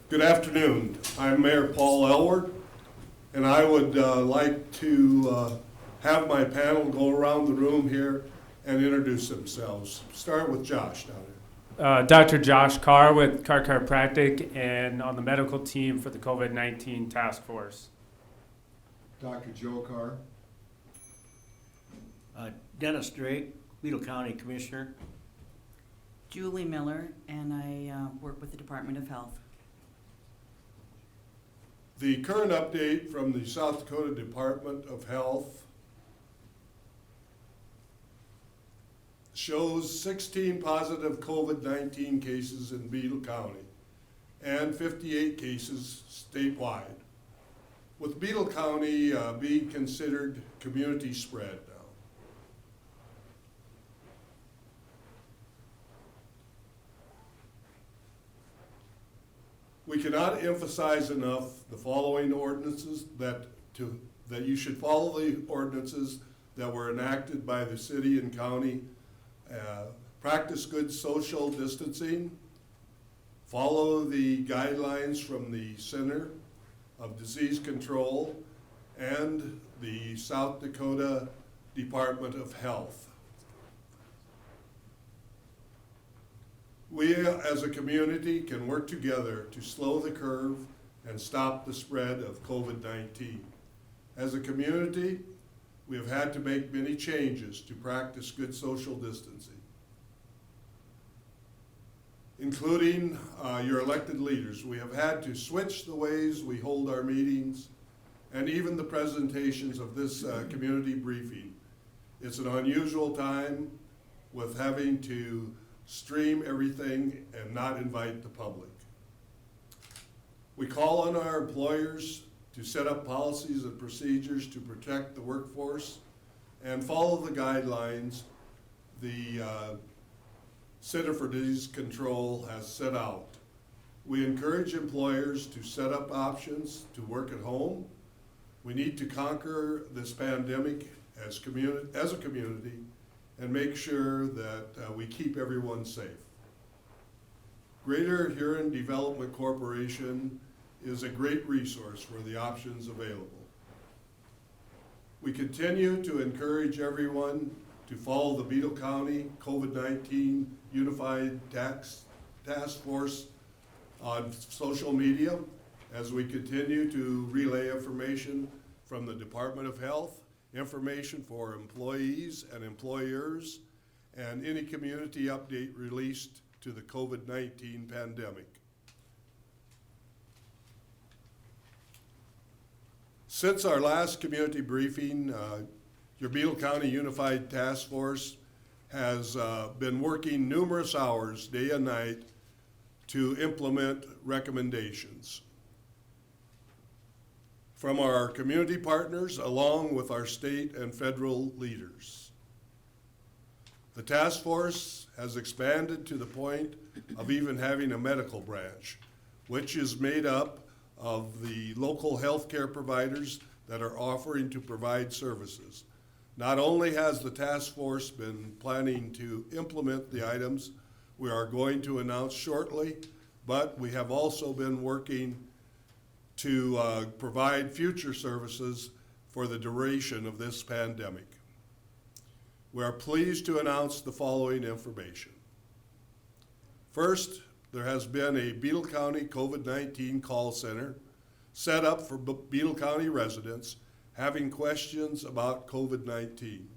Good afternoon. I'm Mayor Paul Elward, and I would like to have my panel go around the room here and introduce themselves. Start with Josh down there. Dr. Josh Carr with Carr Chiropractic and on the medical team for the COVID-19 task force. Dr. Joe Carr. Dennis Drake, Weedle County Commissioner. Julie Miller, and I work with the Department of Health. The current update from the South Dakota Department of Health shows 16 positive COVID-19 cases in Beadle County and 58 cases statewide, with Beadle County being considered community spread now. We cannot emphasize enough the following ordinances that you should follow the ordinances that were enacted by the city and county. Practice good social distancing. Follow the guidelines from the Center of Disease Control and the South Dakota Department of Health. We as a community can work together to slow the curve and stop the spread of COVID-19. As a community, we have had to make many changes to practice good social distancing, including your elected leaders. We have had to switch the ways we hold our meetings and even the presentations of this community briefing. It's an unusual time with having to stream everything and not invite the public. We call on our employers to set up policies and procedures to protect the workforce and follow the guidelines the Center for Disease Control has set out. We encourage employers to set up options to work at home. We need to conquer this pandemic as a community and make sure that we keep everyone safe. Greater Huron Development Corporation is a great resource for the options available. We continue to encourage everyone to follow the Beadle County COVID-19 Unified Task Force on social media as we continue to relay information from the Department of Health, information for employees and employers, and any community update released to the COVID-19 pandemic. Since our last community briefing, your Beadle County Unified Task Force has been working numerous hours, day and night, to implement recommendations from our community partners along with our state and federal leaders. The task force has expanded to the point of even having a medical branch, which is made up of the local healthcare providers that are offering to provide services. Not only has the task force been planning to implement the items we are going to announce shortly, but we have also been working to provide future services for the duration of this pandemic. We are pleased to announce the following information. First, there has been a Beadle County COVID-19 call center set up for Beadle County residents having questions about COVID-19.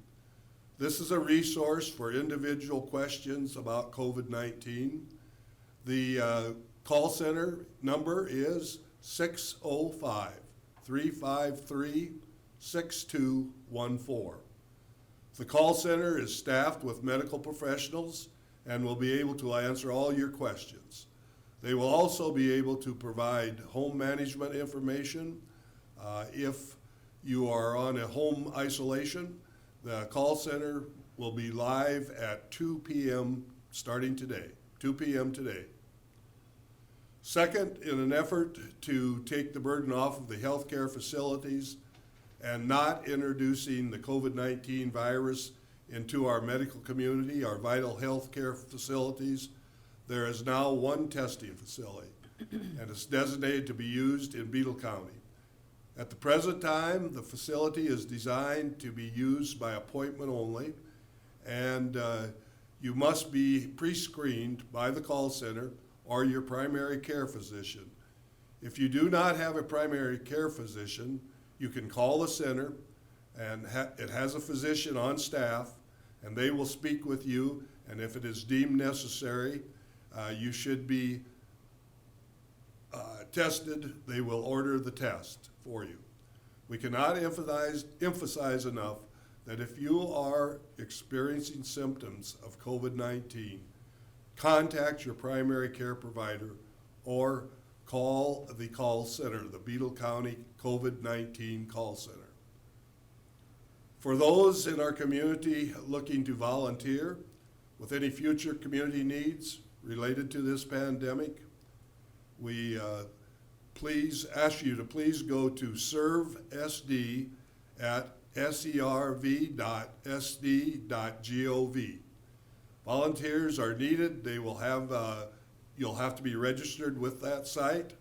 This is a resource for individual questions about COVID-19. The call center number is 605-353-6214. The call center is staffed with medical professionals and will be able to answer all your questions. They will also be able to provide home management information. If you are on a home isolation, the call center will be live at 2 p.m. starting today, 2 p.m. today. Second, in an effort to take the burden off of the healthcare facilities and not introducing the COVID-19 virus into our medical community, our vital healthcare facilities, there is now one testing facility. and is designated to be used in Beetle County. At the present time, the facility is designed to be used by appointment only, and you must be pre-screened by the call center or your primary care physician. If you do not have a primary care physician, you can call the center, and it has a physician on staff, and they will speak with you, and if it is deemed necessary, you should be tested. They will order the test for you. We cannot emphasize enough that if you are experiencing symptoms of COVID-19, contact your primary care provider or call the call center, the Beetle County COVID-19 call center. For those in our community looking to volunteer with any future community needs related to this pandemic, we please ask you to please go to servesd at serv.sd.gov. Volunteers are needed. They will have, you'll have to be registered with that site.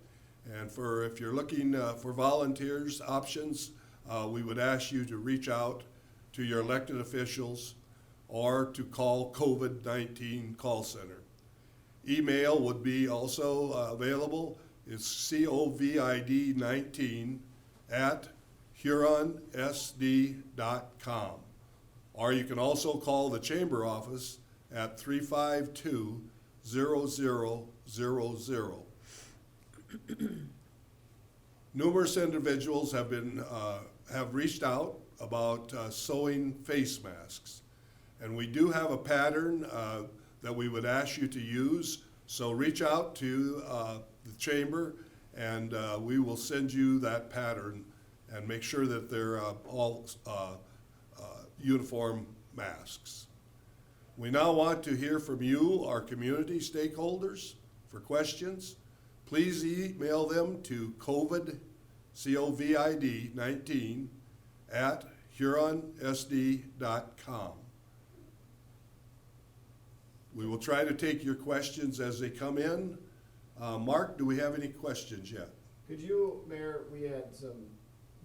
And if you're looking for volunteers options, we would ask you to reach out to your elected officials or to call COVID-19 call center. Email would be also available. It's COVID-19 at HuronSD.com. Or you can also call the chamber office at 352-0000. Numerous individuals have reached out about sewing face masks. And we do have a pattern that we would ask you to use. So reach out to the chamber, and we will send you that pattern and make sure that they're all uniform masks. We now want to hear from you, our community stakeholders, for questions. Please email them to COVID-19 at HuronSD.com. We will try to take your questions as they come in. Mark, do we have any questions yet? Could you, Mayor, we had some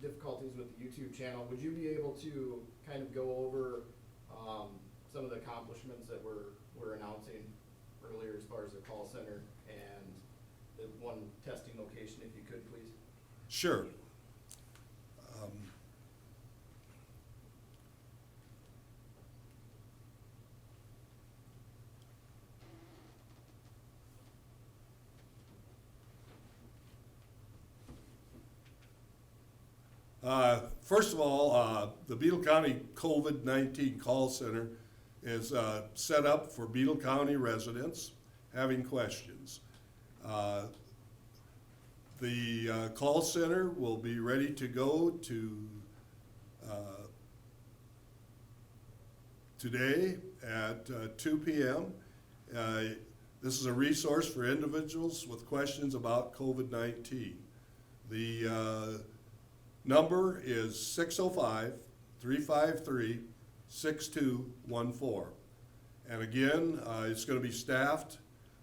difficulties with the YouTube channel. Would you be able to kind of go over some of the accomplishments that we're announcing earlier as far as the call center and the one testing location, if you could, please? Sure. First of all, the Beetle County COVID-19 call center is set up for Beetle County residents having questions. The call center will be ready to go to today at 2 p.m. This is a resource for individuals with questions about COVID-19. The number is 605-353-6214. And again, it's going to be staffed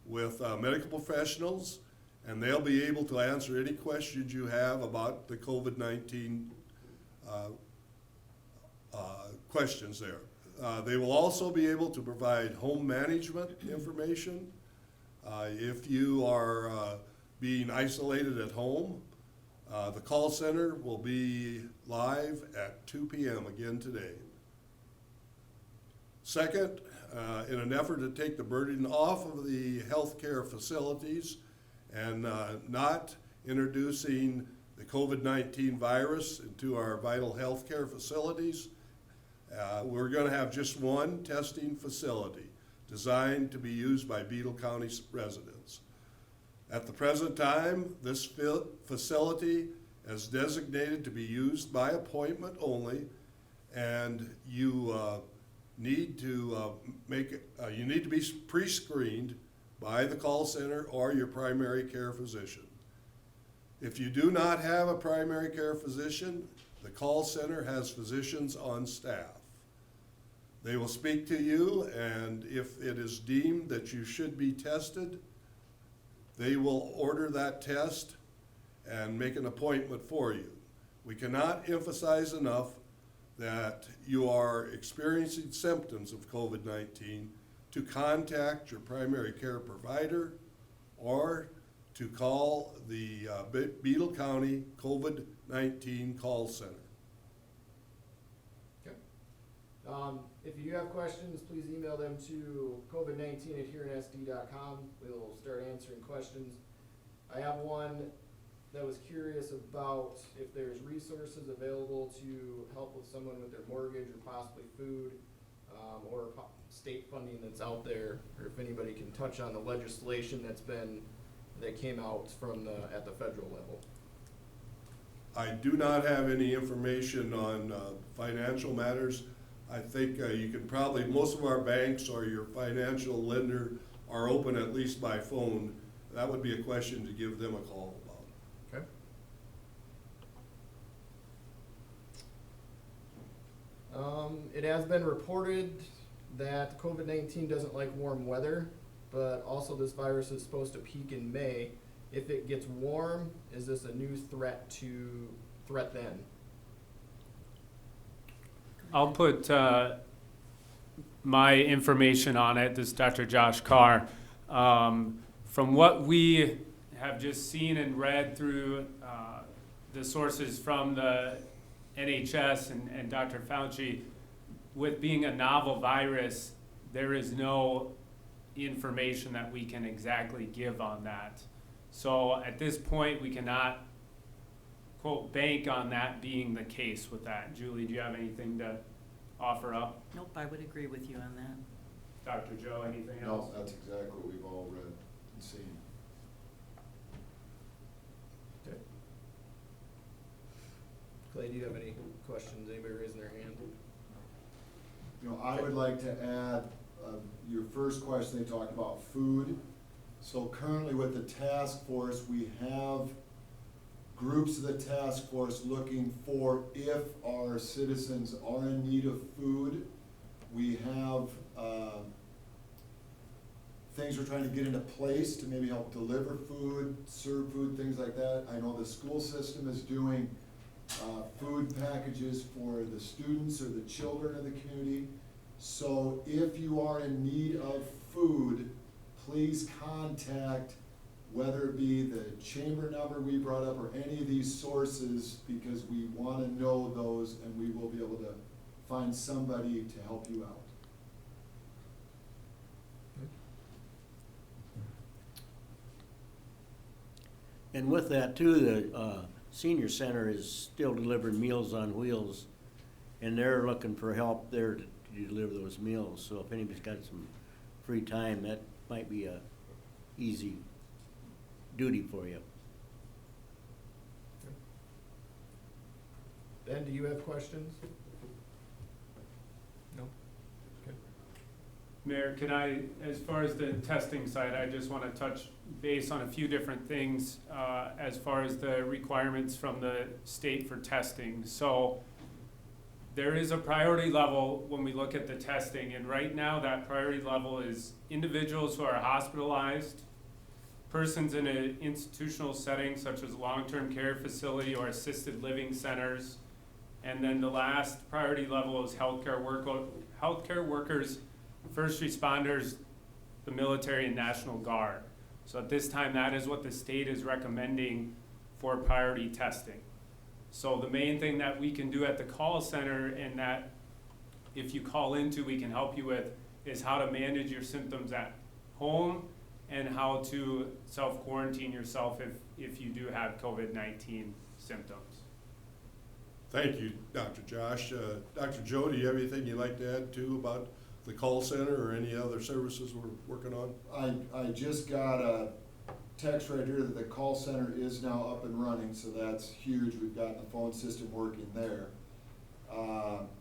with medical professionals, and they'll be able to answer any questions you have about the COVID-19 questions there. They will also be able to provide home management information. If you are being isolated at home, the call center will be live at 2 p.m. again today. Second, in an effort to take the burden off of the healthcare facilities and not introducing the COVID-19 virus into our vital healthcare facilities, we're going to have just one testing facility designed to be used by Beetle County residents. At the present time, this facility is designated to be used by appointment only, and you need to be pre-screened by the call center or your primary care physician. If you do not have a primary care physician, the call center has physicians on staff. They will speak to you, and if it is deemed that you should be tested, They will order that test and make an appointment for you. We cannot emphasize enough that you are experiencing symptoms of COVID-19 to contact your primary care provider or to call the Beetle County COVID-19 call center. Okay. If you do have questions, please email them to covid19@huronSD.com. We'll start answering questions. I have one that was curious about if there's resources available to help with someone with their mortgage or possibly food, or state funding that's out there, or if anybody can touch on the legislation that came out from at the federal level. I do not have any information on financial matters. I think you can probably, most of our banks or your financial lender are open at least by phone. That would be a question to give them a call about. Okay. It has been reported that COVID-19 doesn't like warm weather, but also this virus is supposed to peak in May. If it gets warm, is this a new threat then? I'll put my information on it. This is Dr. Josh Carr. From what we have just seen and read through the sources from the NHS and Dr. Fauci, with being a novel virus, there is no information that we can exactly give on that. So at this point, we cannot, quote, bank on that being the case with that. Julie, do you have anything to offer up? Nope, I would agree with you on that. Dr. Joe, anything else? No, that's exactly what we've all read and seen. Okay. Clay, do you have any questions? Anybody raising their hand? You know, I would like to add, your first question, they talked about food. So currently with the task force, we have groups of the task force looking for if our citizens are in need of food. We have things we're trying to get into place to maybe help deliver food, serve food, things like that. I know the school system is doing food packages for the students or the children of the community. So if you are in need of food, please contact, whether it be the chamber number we brought up or any of these sources, because we want to know those and we will be able to find somebody to help you out. And with that too, the senior center is still delivering Meals on Wheels, and they're looking for help there to deliver those meals. So if anybody's got some free time, that might be a easy duty for you. Ben, do you have questions? No? Okay. Mayor, can I, as far as the testing side, I just want to touch base on a few different things as far as the requirements from the state for testing. So there is a priority level when we look at the testing, and right now that priority level is individuals who are hospitalized, persons in an institutional setting such as long-term care facility or assisted living centers, and then the last priority level is healthcare workers, first responders, the military and National Guard. So at this time, that is what the state is recommending for priority testing. So the main thing that we can do at the call center, and that if you call into we can help you with, is how to manage your symptoms at home and how to self-quarantine yourself if you do have COVID-19 symptoms. Thank you, Dr. Josh. Dr. Joe, do you have anything you'd like to add too about the call center or any other services we're working on? I just got a text right here that the call center is now up and running, so that's huge. We've got the phone system working there.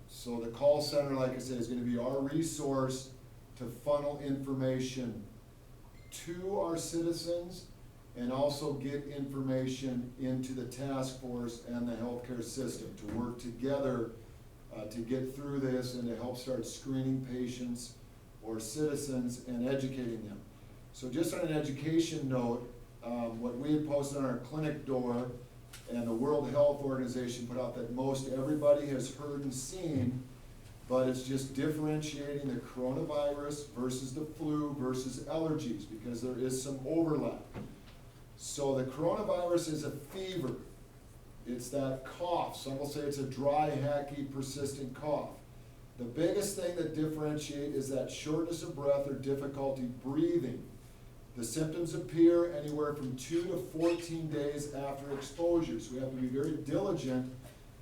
So the call center, like I said, is going to be our resource to funnel information to our citizens and also get information into the task force and the healthcare system to work together to get through this and to help start screening patients or citizens and educating them. So just on an education note, what we had posted on our clinic door, and the World Health Organization put out that most everybody has heard and seen, but it's just differentiating the coronavirus versus the flu versus allergies, because there is some overlap. So the coronavirus is a fever. It's that cough. Some will say it's a dry, hacky, persistent cough. The biggest thing that differentiates is that shortness of breath or difficulty breathing. The symptoms appear anywhere from 2 to 14 days after exposure. So we have to be very diligent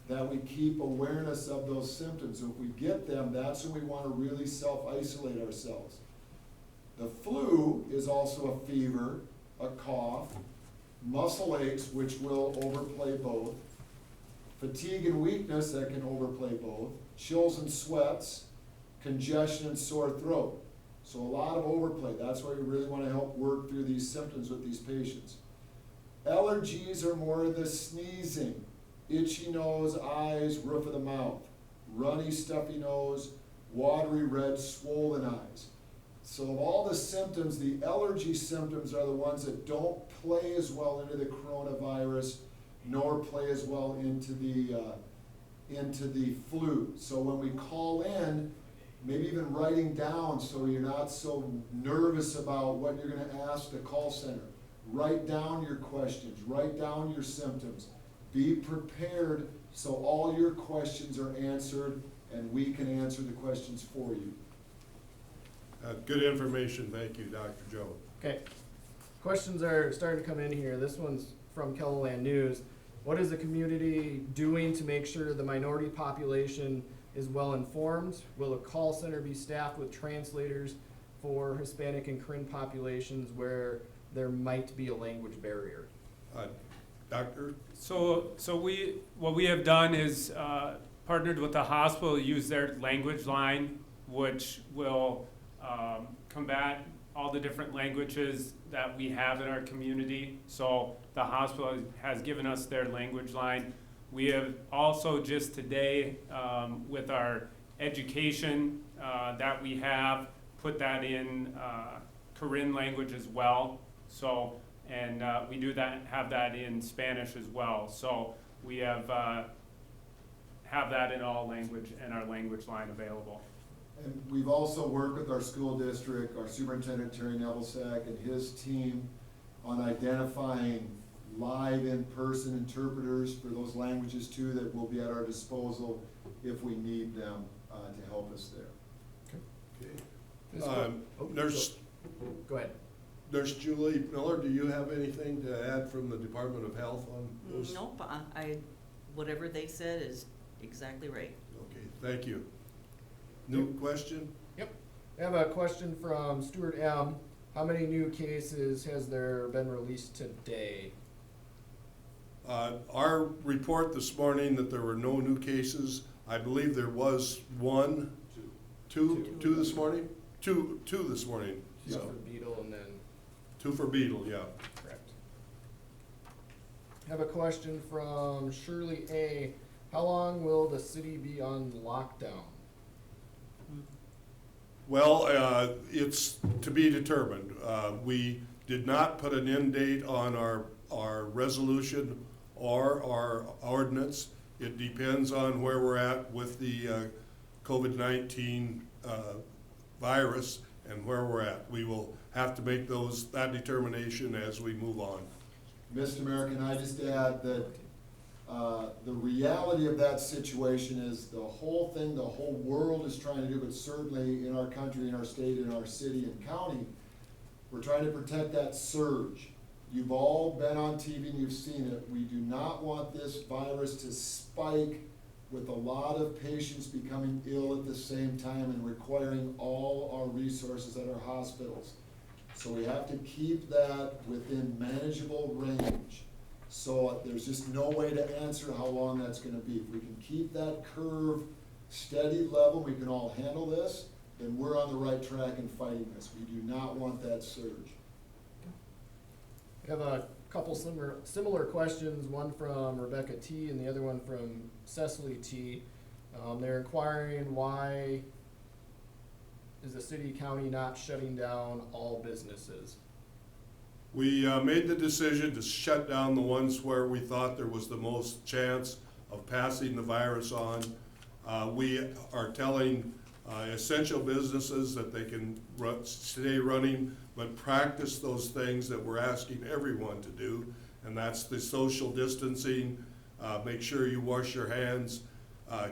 that we keep awareness of those symptoms. If we get them, that's when we want to really self-isolate ourselves. The flu is also a fever, a cough, muscle aches, which will overplay both, fatigue and weakness that can overplay both, chills and sweats, congestion and sore throat. So a lot of overplay. That's why we really want to help work through these symptoms with these patients. Allergies are more the sneezing, itchy nose, eyes, roof of the mouth, runny, stuffy nose, watery red, swollen eyes. So of all the symptoms, the allergy symptoms are the ones that don't play as well into the coronavirus, nor play as well into the flu. So when we call in, maybe even writing down so you're not so nervous about what you're going to ask the call center. Write down your questions, write down your symptoms. Be prepared so all your questions are answered and we can answer the questions for you. Good information, thank you, Dr. Joe. Okay, questions are starting to come in here. This one's from Keloland News. What is the community doing to make sure the minority population is well informed? Will a call center be staffed with translators for Hispanic and Korean populations where there might be a language barrier? Doctor? So what we have done is partnered with the hospital, use their language line, which will combat all the different languages that we have in our community. So the hospital has given us their language line. We have also just today, with our education that we have, put that in Korean language as well. So, and we do that, have that in Spanish as well. So we have that in all language and our language line available. And we've also worked with our school district, our superintendent Terry Nevelsack and his team on identifying live in-person interpreters for those languages too that will be at our disposal if we need them to help us there. Okay. Nurse, Go ahead. Nurse Julie Miller, do you have anything to add from the Department of Health on those? Nope, whatever they said is exactly right. Okay, thank you. New question? Yep. I have a question from Stuart M. How many new cases has there been released today? Our report this morning that there were no new cases, I believe there was one, two this morning? Two this morning. Two So, for beetle and then 2 for beetle, yeah. correct. I have a question from Shirley A. How long will the city be on lockdown? Well, it's to be determined. We did not put an end date on our resolution or our ordinance. It depends on where we're at with the COVID-19 virus and where we're at. We will have to make that determination as we move on. Mr. Mayor, can I just add that the reality of that situation is the whole thing the whole world is trying to do, but certainly in our country, in our state, in our city and county, we're trying to protect that surge. You've all been on TV and you've seen it. We do not want this virus to spike with a lot of patients becoming ill at the same time and requiring all our resources at our hospitals. So we have to keep that within manageable range. So there's just no way to answer how long that's gonna be. If we can keep that curve steady level, we can all handle this, then we're on the right track in fighting this. We do not want that surge. I have a couple similar questions, one from Rebecca T. and the other one from Cecily T. They're inquiring why is the city county not shutting down all businesses? We made the decision to shut down the ones where we thought there was the most chance of passing the virus on. We are telling essential businesses that they can stay running, but practice those things that we're asking everyone to do, and that's the social distancing. Make sure you wash your hands,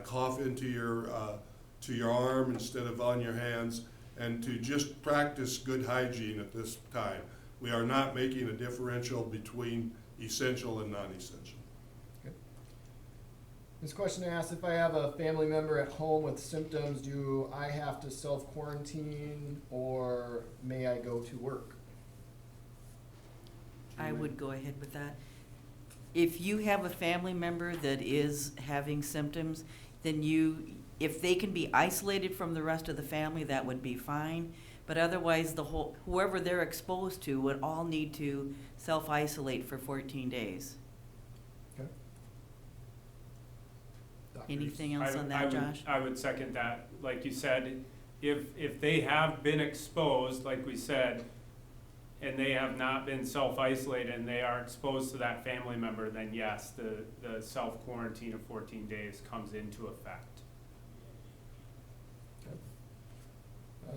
cough into your arm instead of on your hands, and to just practice good hygiene at this time. We are not making a differential between essential and non-essential. This question asks, if I have a family member at home with symptoms, do I have to self-quarantine or may I go to work? I would go ahead with that. If you have a family member that is having symptoms, then if they can be isolated from the rest of the family, that would be fine. But otherwise, whoever they're exposed to would all need to self-isolate for 14 days. Okay. Doctors? Anything else on that, Josh? I would second that. Like you said, if they have been exposed, like we said, and they have not been self-isolated and they are exposed to that family member, then yes, the self-quarantine of 14 days comes into effect.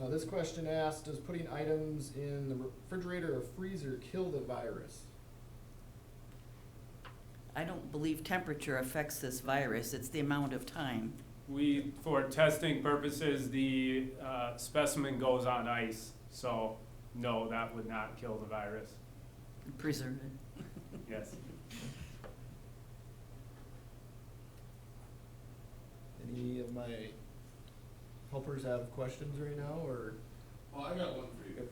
This question asks, does putting items in the refrigerator or freezer kill the virus? I don't believe temperature affects this virus. It's the amount of time. For testing purposes, the specimen goes on ice, so no, that would not kill the virus. Preserve it. Yes. Any of my helpers have questions right now, or? Well, I got one for you guys.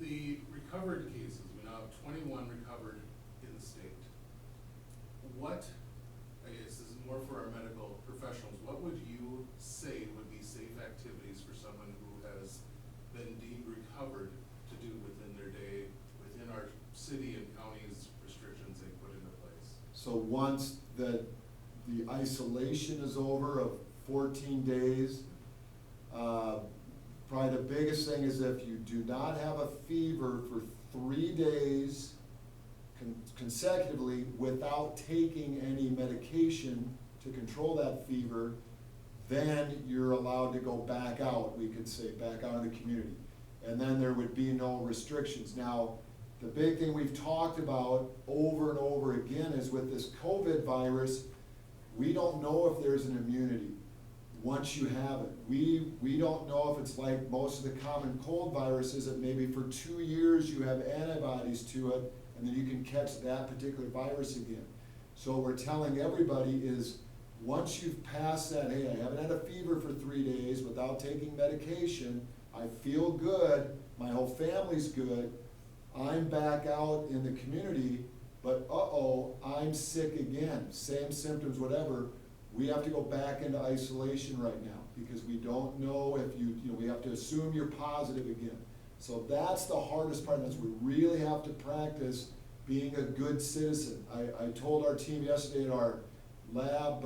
The recovered cases, we now have 21 recovered in the state. What, I guess this is more for our medical professionals, what would you say would be safe activities for someone who has been deemed recovered to do within their day, within our city and county's restrictions they put into place? So once the isolation is over of 14 days, probably the biggest thing is if you do not have a fever for 3 days consecutively without taking any medication to control that fever, then you're allowed to go back out, we could say, back out in the community. And then there would be no restrictions. Now, the big thing we've talked about over and over again is with this COVID virus, we don't know if there's an immunity once you have it. We don't know if it's like most of the common cold viruses that maybe for 2 years you have antibodies to it and then you can catch that particular virus again. So what we're telling everybody is once you've passed that, hey, I haven't had a fever for 3 days without taking medication, I feel good, my whole family's good, I'm back out in the community, but I'm sick again, same symptoms, whatever, we have to go back into isolation right now because we don't know if we have to assume you're positive again. So that's the hardest part, is we really have to practice being a good citizen. I told our team yesterday at our lab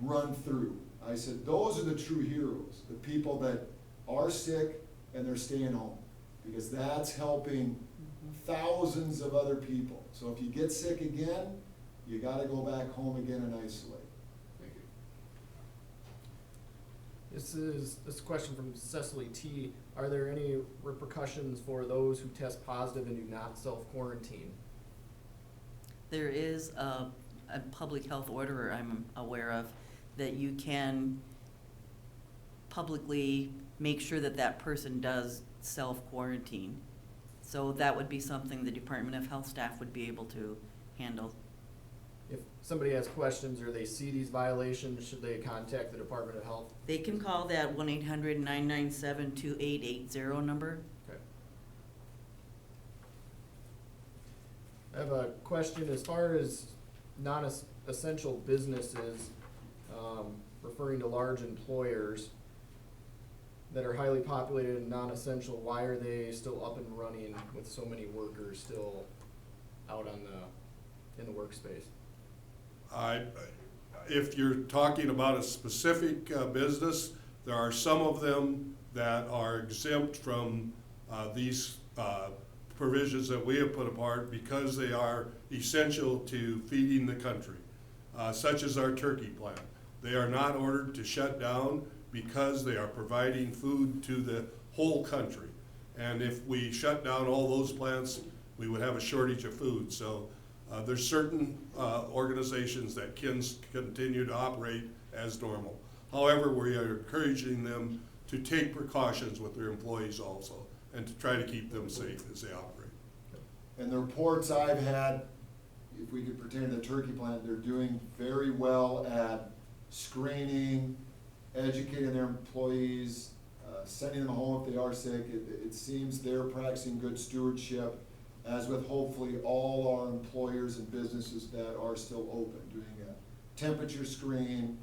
run through, I said, those are the true heroes, the people that are sick and they're staying home, because that's helping thousands of other people. So if you get sick again, you gotta go back home again and isolate. Thank you. This is question from Cecily T. Are there any repercussions for those who test positive and do not self-quarantine? There is a public health order I'm aware of that you can publicly make sure that that person does self-quarantine. So that would be something the Department of Health staff would be able to handle. If somebody has questions or they see these violations, should they contact the Department of Health? They can call that 1-800-997-2880 number. Okay. I have a question as far as non-essential businesses, referring to large employers that are highly populated and non-essential. Why are they still up and running with so many workers still out in the workspace? If you're talking about a specific business, there are some of them that are exempt from these provisions that we have put apart because they are essential to feeding the country, such as our turkey plant. They are not ordered to shut down because they are providing food to the whole country. And if we shut down all those plants, we would have a shortage of food. So there's certain organizations that can continue to operate as normal. However, we are encouraging them to take precautions with their employees also, and to try to keep them safe as they operate. And the reports I've had, if we could pertain to the turkey plant, they're doing very well at screening, educating their employees, sending them home if they are sick. It seems they're practicing good stewardship, as with hopefully all our employers and businesses that are still open, doing a temperature screen,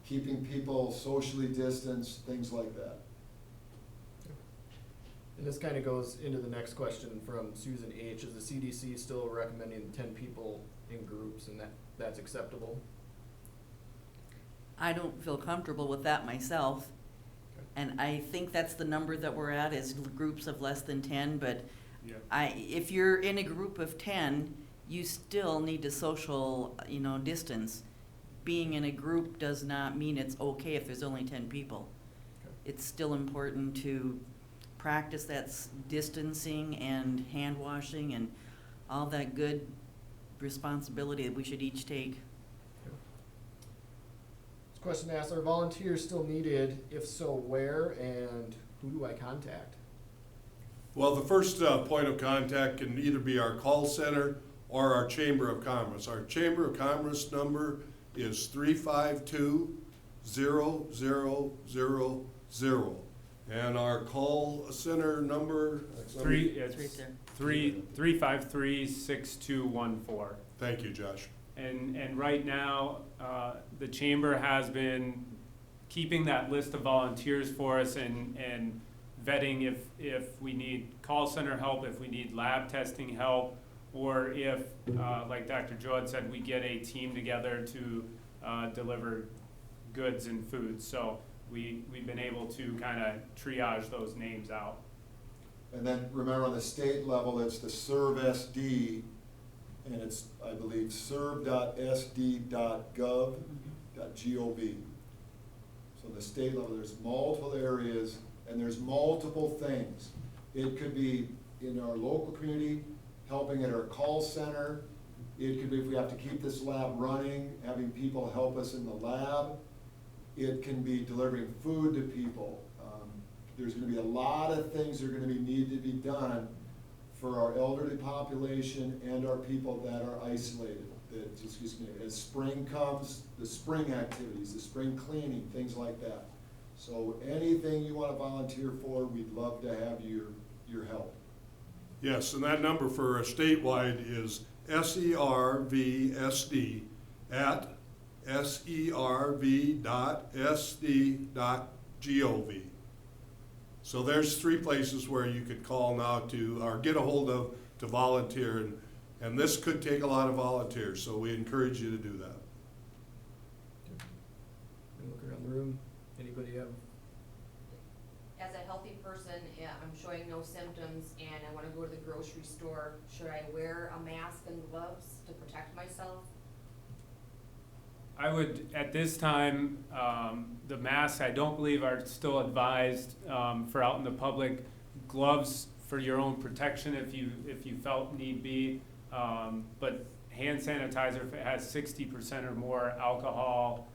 keeping people socially distanced, things like that. And this kind of goes into the next question from Susan H. Is the CDC still recommending 10 people in groups, and that's acceptable? I don't feel comfortable with that myself. Okay. And I think that's the number that we're at, is groups of less than 10, but Yeah. if you're in a group of 10, you still need to social, distance. Being in a group does not mean it's okay if there's only 10 people. Okay. It's still important to practice that distancing and hand washing and all that good responsibility that we should each take. This question asks, are volunteers still needed? If so, where, and who do I contact? Well, the first point of contact can either be our call center or our Chamber of Commerce. Our Chamber of Commerce number is 352-0000. And our call center number? It's right there. 353-6214. Thank you, Josh. And right now, the chamber has been keeping that list of volunteers for us and vetting if we need call center help, if we need lab testing help, or if, like Dr. Joe had said, we get a team together to deliver goods and food. So we've been able to kind of triage those names out. And then remember, on the state level, it's the ServSD, and it's, I believe, serve.sd.gov.gov. So the state level, there's multiple areas, and there's multiple things. It could be in our local community, helping at our call center. It could be if we have to keep this lab running, having people help us in the lab. It can be delivering food to people. There's gonna be a lot of things that are gonna need to be done for our elderly population and our people that are isolated. As spring comes, the spring activities, the spring cleaning, things like that. So anything you wanna volunteer for, we'd love to have your help. Yes, and that number for statewide is serv.sd.gov. So there's 3 places where you could call now or get a hold of to volunteer, and this could take a lot of volunteers, so we encourage you to do that. Look around the room. Anybody have? As a healthy person, I'm showing no symptoms and I want to go to the grocery store, should I wear a mask and gloves to protect myself? I would, at this time, the masks, I don't believe are still advised for out in the public. Gloves for your own protection if you felt need be. But hand sanitizer, if it has 60% or more alcohol,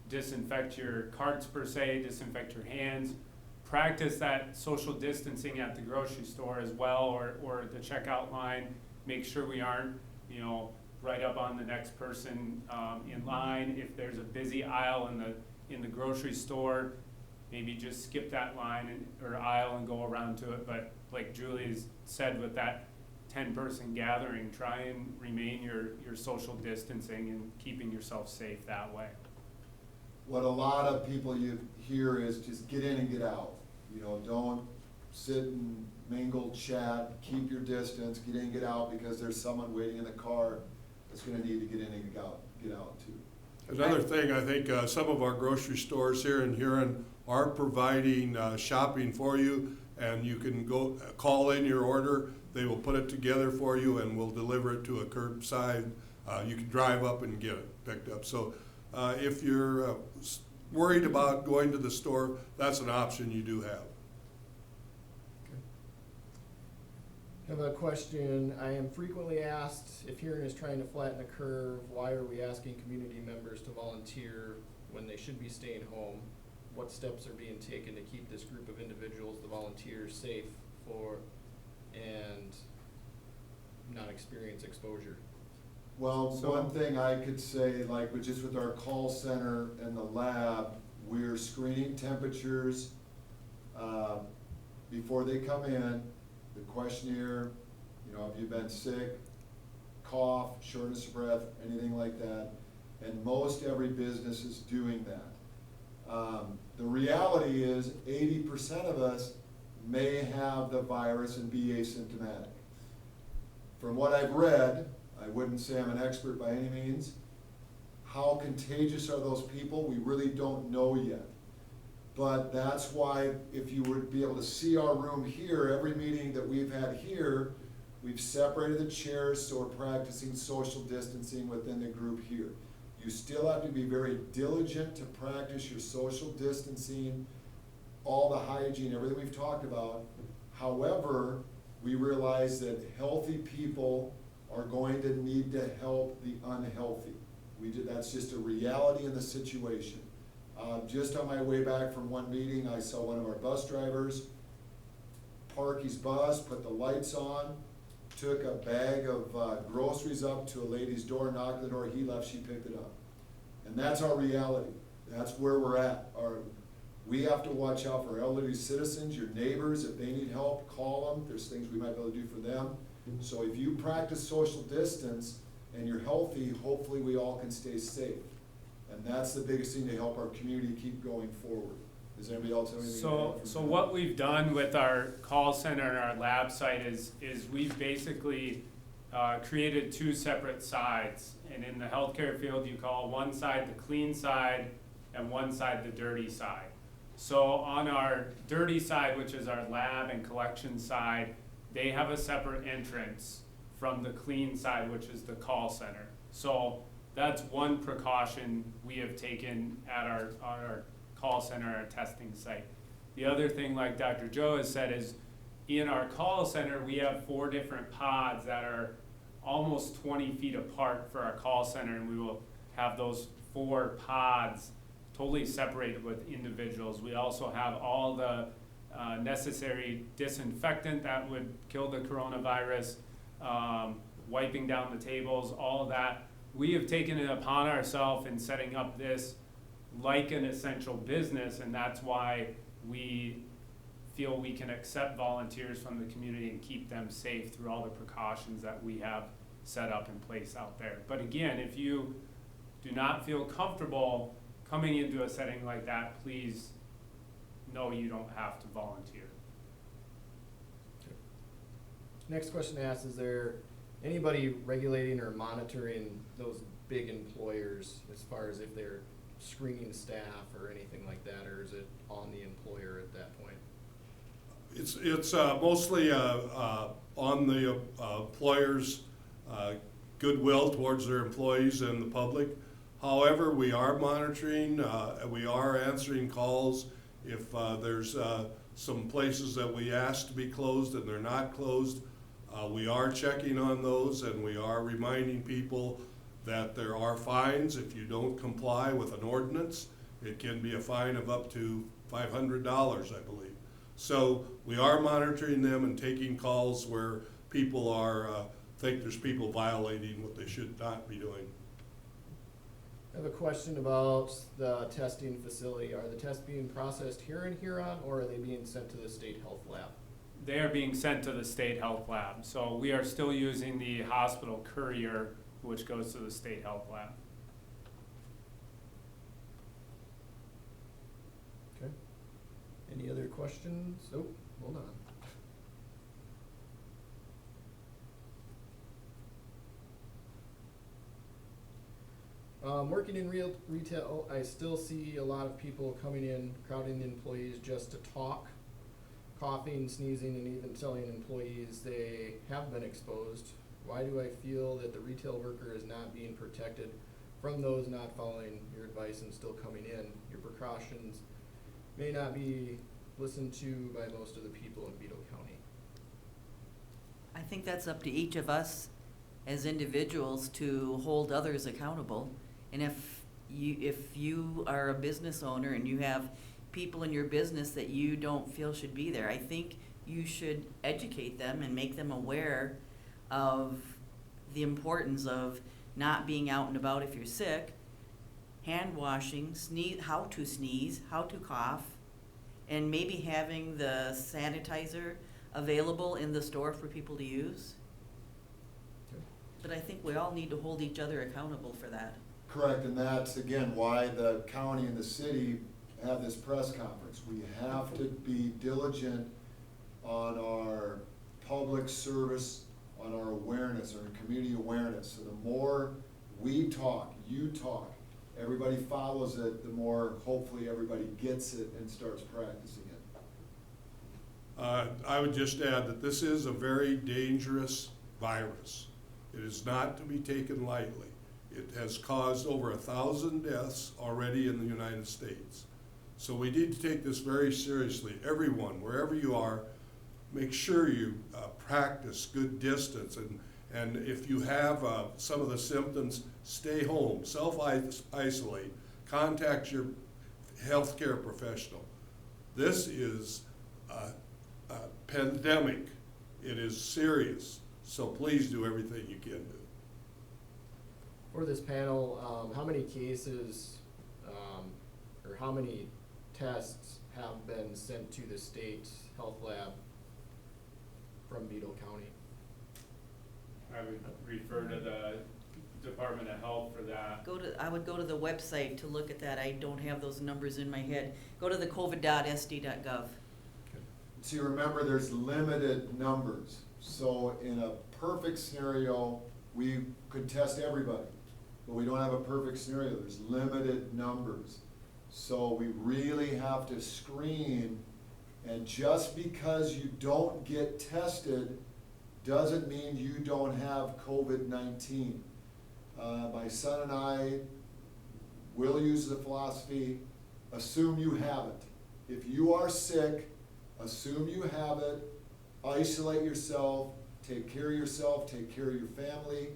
disinfect your carts per se, disinfect your hands. Practice that social distancing at the grocery store as well, or the checkout line. Make sure we aren't, right up on the next person in line. If there's a busy aisle in the grocery store, maybe just skip that line or aisle and go around to it. But like Julie's said, with that 10-person gathering, try and remain your social distancing and keeping yourself safe that way. What a lot of people you hear is just get in and get out. Don't sit and mingle, chat, keep your distance, get in and get out, because there's someone waiting in the car that's gonna need to get in and get out too. Another thing, I think some of our grocery stores here in Huron are providing shopping for you, and you can go call in your order. They will put it together for you and will deliver it to a curbside. You can drive up and get it picked up. So if you're worried about going to the store, that's an option you do have. I have a question. I am frequently asked if Huron is trying to flatten a curve, why are we asking community members to volunteer when they should be staying home? What steps are being taken to keep this group of individuals, the volunteers, safe for and not experience exposure? Well, So- one thing I could say, like just with our call center and the lab, we're screening temperatures before they come in, the questionnaire, have you been sick, cough, shortness of breath, anything like that. And most every business is doing that. The reality is 80% of us may have the virus and be asymptomatic. From what I've read, I wouldn't say I'm an expert by any means. How contagious are those people? We really don't know yet. But that's why if you would be able to see our room here, every meeting that we've had here, we've separated the chairs, so we're practicing social distancing within the group here. You still have to be very diligent to practice your social distancing, all the hygiene, everything we've talked about. However, we realize that healthy people are going to need to help the unhealthy. That's just a reality in the situation. Just on my way back from one meeting, I saw one of our bus drivers park his bus, put the lights on, took a bag of groceries up to a lady's door, knocked on the door, he left, she picked it up. And that's our reality. That's where we're at. We have to watch out for elderly citizens, your neighbors, if they need help, call them. There's things we might be able to do for them. So if you practice social distance and you're healthy, hopefully we all can stay safe. And that's the biggest thing to help our community keep going forward. Does anybody else have anything to add? So what we've done with our call center and our lab site is we've basically created two separate sides. And in the healthcare field, you call one side the clean side and one side the dirty side. So on our dirty side, which is our lab and collection side, they have a separate entrance from the clean side, which is the call center. So that's one precaution we have taken at our call center, our testing site. The other thing, like Dr. Joe has said, is in our call center, we have 4 different pods that are almost 20 feet apart for our call center, and we will have those 4 pods totally separated with individuals. We also have all the necessary disinfectant that would kill the coronavirus, wiping down the tables, all of that. We have taken it upon ourselves in setting up this like an essential business, and that's why we feel we can accept volunteers from the community and keep them safe through all the precautions that we have set up in place out there. But again, if you do not feel comfortable coming into a setting like that, please know you don't have to volunteer. Next question asks, is there anybody regulating or monitoring those big employers as far as if they're screening staff or anything like that, or is it on the employer at that point? It's mostly on the employer's goodwill towards their employees and the public. However, we are monitoring, we are answering calls. If there's some places that we ask to be closed and they're not closed, we are checking on those, and we are reminding people that there are fines if you don't comply with an ordinance. It can be a fine of up to $500, I believe. So we are monitoring them and taking calls where people are think there's people violating what they should not be doing. I have a question about the testing facility. Are the tests being processed here in Huron, or are they being sent to the state health lab? They are being sent to the state health lab. So we are still using the hospital courier, which goes to the state health lab. Okay. Any other questions? Oh, hold on. Working in retail, I still see a lot of people coming in, crowding the employees just to talk. coughing, sneezing, and even telling employees they have been exposed, why do I feel that the retail worker is not being protected from those not following your advice and still coming in? Your precautions may not be listened to by most of the people in Beetle County. I think that's up to each of as individuals to hold others accountable. And if you are a business owner and you have people in your business that you don't feel should be there, I think you should educate them and make them aware of the importance of not being out and about if you're sick, hand washing, how to sneeze, how to cough, and maybe having the sanitizer available in the store for people to use. But I think we all need to hold each other accountable for that. Correct, and that's again why the county and the city have this press conference. We have to be diligent on our public service, on our awareness, our community awareness. So the more we talk, you talk, everybody follows it, the more hopefully everybody gets it and starts practicing it. I would just add that this is a very dangerous virus. It is not to be taken lightly. It has caused over 1,000 deaths already in the United States. So we need to take this very seriously. Everyone, wherever you are, make sure you practice good distance. And if you have some of the symptoms, stay home, self-isolate, contact your healthcare professional. This is a pandemic. It is serious. So please do everything you can do. For this panel, how many cases, or how many tests have been sent to the state health lab from Beetle County? I would refer to the Department of Health for that. I would go to the website to look at that. I don't have those numbers in my head. Go to the covid.sd.gov. See, remember, there's limited numbers. So in a perfect scenario, we could test everybody, but we don't have a perfect scenario. There's limited numbers. So we really have to screen, and just because you don't get tested doesn't mean you don't have COVID-19. My son and I will use the philosophy, assume you have it. If you are sick, assume you have it, isolate yourself, take care of yourself, take care of your family,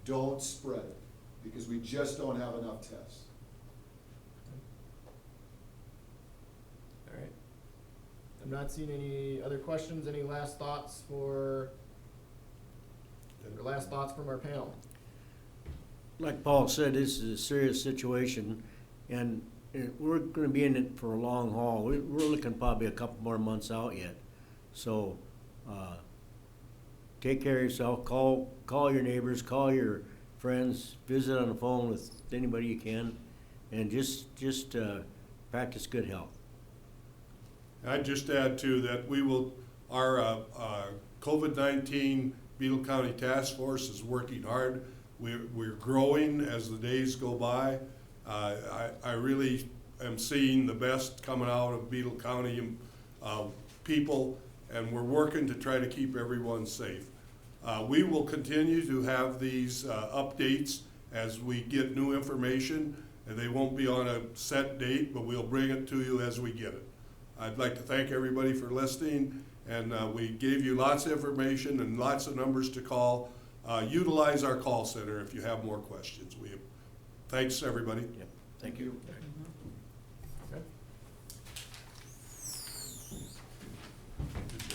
don't spread it, because we just don't have enough tests. All right. I'm not seeing any other questions. Any last thoughts or last thoughts from our panel? Like Paul said, this is a serious situation, and we're gonna be in it for a long haul. We're looking probably a couple more months out yet. So, take care of yourself, call your neighbors, call your friends, visit on the phone with anybody you can, and just practice good health. I'd just add too that our COVID-19 Beetle County Task Force is working hard. We're growing as the days go by. I really am seeing the best coming out of Beetle County people, and we're working to try to keep everyone safe. We will continue to have these updates as we get new information, and they won't be on a set date, but we'll bring it to you as we get it. I'd like to thank everybody for listening, and we gave you lots of information and lots of numbers to call. Utilize our call center if you have more questions. Thanks, everybody. Yep. Thank you. Okay.